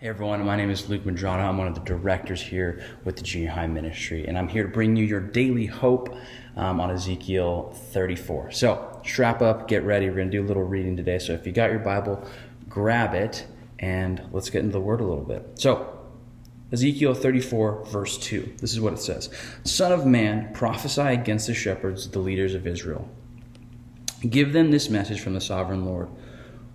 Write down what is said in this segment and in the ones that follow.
Hey everyone, my name is Luke Medrano. I'm one of the directors here with the Junior High Ministry, and I'm here to bring you your daily hope on Ezekiel 34. So strap up, get ready. We're going to do a little reading today. So if you got your Bible, grab it, and let's get into the Word a little bit. So Ezekiel 34, verse 2. This is what it says. Son of man, prophesy against the shepherds, the leaders of Israel. Give them this message from the sovereign Lord.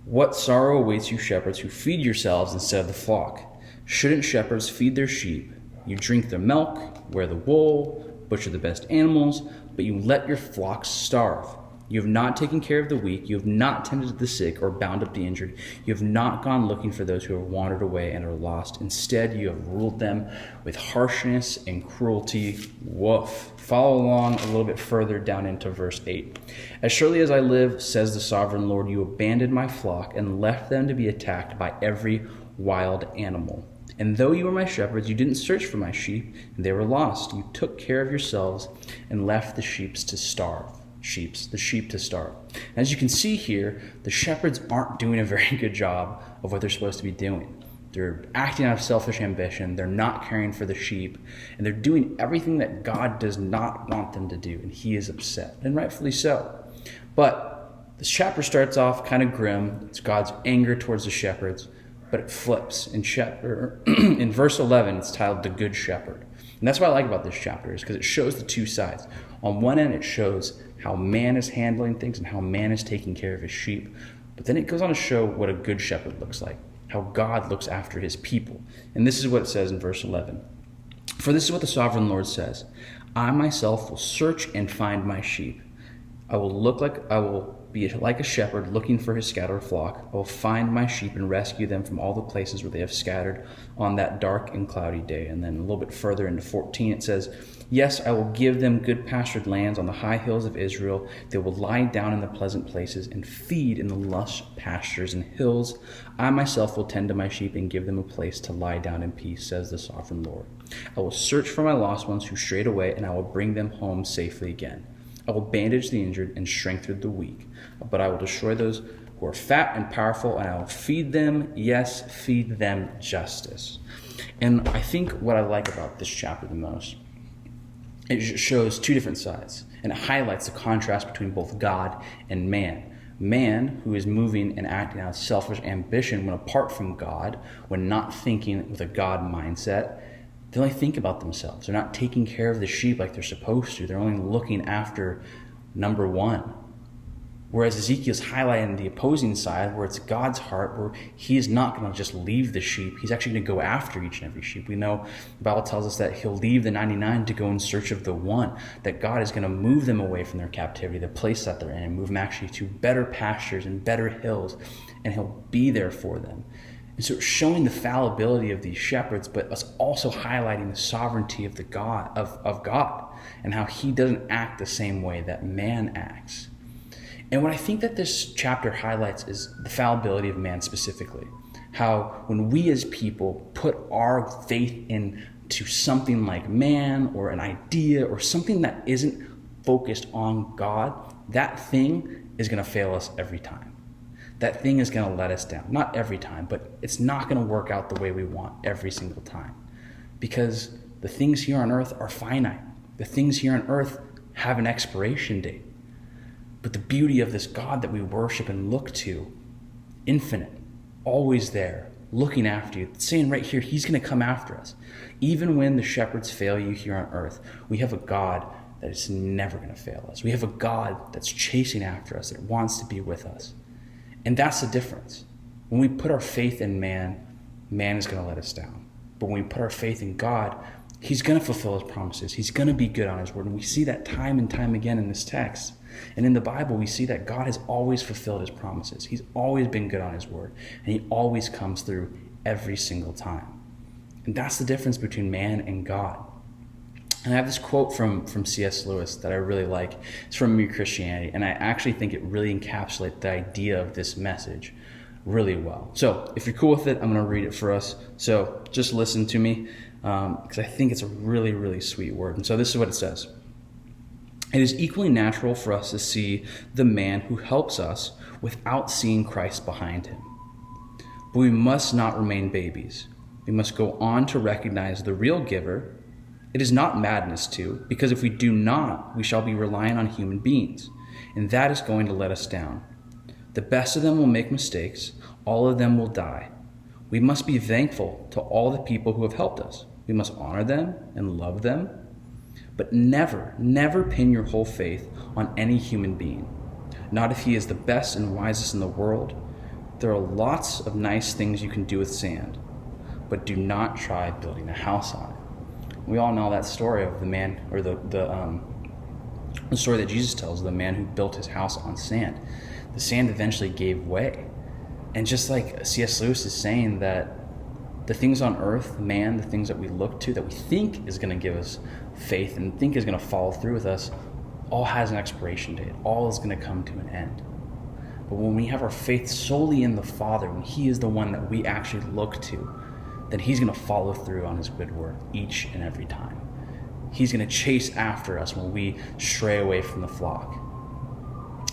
What sorrow awaits you shepherds who feed yourselves instead of the flock? Shouldn't shepherds feed their sheep? You drink their milk, wear the wool, butcher the best animals, but you let your flocks starve. You have not taken care of the weak. You have not tended the sick or bound up the injured. You have not gone looking for those who have wandered away and are lost. Instead, you have ruled them with harshness and cruelty. Woof. Follow along a little bit further down into verse 8. As surely as I live, says the sovereign Lord, you abandoned my flock and left them to be attacked by every wild animal. And though you were my shepherds, you didn't search for my sheep, and they were lost. You took care of yourselves and left the sheep to starve. As you can see here, the shepherds aren't doing a very good job of what they're supposed to be doing. They're acting out of selfish ambition. They're not caring for the sheep. And they're doing everything that God does not want them to do. And he is upset, and rightfully so. But this chapter starts off kind of grim. It's God's anger towards the shepherds. But it flips. In verse 11, it's titled The Good Shepherd. And that's what I like about this chapter, is because it shows the two sides. On one end, it shows how man is handling things and how man is taking care of his sheep. But then it goes on to show what a good shepherd looks like, how God looks after his people. And this is what it says in verse 11. For this is what the sovereign Lord says. I myself will search and find my sheep. I will be like a shepherd looking for his scattered flock. I will find my sheep and rescue them from all the places where they have scattered on that dark and cloudy day. And then a little bit further into 14, it says, yes, I will give them good pastured lands on the high hills of Israel. They will lie down in the pleasant places and feed in the lush pastures and hills. I myself will tend to my sheep and give them a place to lie down in peace, says the sovereign Lord. I will search for my lost ones who strayed away, and I will bring them home safely again. I will bandage the injured and strengthen the weak, but I will destroy those who are fat and powerful, and I will feed them, yes, feed them justice. And I think what I like about this chapter the most, it shows two different sides, and it highlights the contrast between both God and man. Man, who is moving and acting out of selfish ambition when apart from God, when not thinking with a God mindset, they only think about themselves. They're not taking care of the sheep like they're supposed to. They're only looking after number one. Whereas Ezekiel's highlighting the opposing side, where it's God's heart, where he is not going to just leave the sheep. He's actually going to go after each and every sheep. We know the Bible tells us that he'll leave the 99 to go in search of the one, that God is going to move them away from their captivity, the place that they're in, and move them actually to better pastures and better hills, and he'll be there for them. And so it's showing the fallibility of these shepherds, but us also highlighting the sovereignty of God and how he doesn't act the same way that man acts. And what I think that this chapter highlights is the fallibility of man specifically. How when we as people put our faith into something like man or an idea or something that isn't focused on God, that thing is going to fail us every time. That thing is going to let us down. Not every time, but it's not going to work out the way we want every single time. Because the things here on earth are finite. The things here on earth have an expiration date. But the beauty of this God that we worship and look to, infinite, always there, looking after you, saying right here, he's going to come after us. Even when the shepherds fail you here on earth, we have a God that is never going to fail us. We have a God that's chasing after us, that wants to be with us. And that's the difference. When we put our faith in man, man is going to let us down. But when we put our faith in God, he's going to fulfill his promises. He's going to be good on his word. And we see that time and time again in this text. And in the Bible, we see that God has always fulfilled his promises. He's always been good on his word. And he always comes through every single time. And that's the difference between man and God. And I have this quote from C.S. Lewis that I really like. It's from Mere Christianity, and I actually think it really encapsulates the idea of this message really well. So if you're cool with it, I'm going to read it for us. So just listen to me, because I think it's a really, really sweet word. And so this is what it says. It is equally natural for us to see the man who helps us without seeing Christ behind him. But we must not remain babies. We must go on to recognize the real giver. It is not madness to, because if we do not, we shall be relying on human beings, and that is going to let us down. The best of them will make mistakes. All of them will die. We must be thankful to all the people who have helped us. We must honor them and love them, but never pin your whole faith on any human being. Not if he is the best and wisest in the world. There are lots of nice things you can do with sand, but do not try building a house on it. We all know that story of the man, or the story that Jesus tells, the man who built his house on sand. The sand eventually gave way. And just like C.S. Lewis is saying that the things on earth, man, the things that we look to, that we think is going to give us faith and think is going to follow through with us, all has an expiration date. All is going to come to an end. But when we have our faith solely in the Father, when he is the one that we actually look to, then he's going to follow through on his good work each and every time. He's going to chase after us when we stray away from the flock.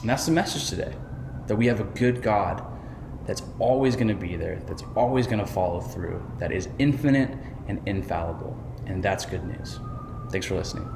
And that's the message today, that we have a good God that's always going to be there, that's always going to follow through, that is infinite and infallible. And that's good news. Thanks for listening.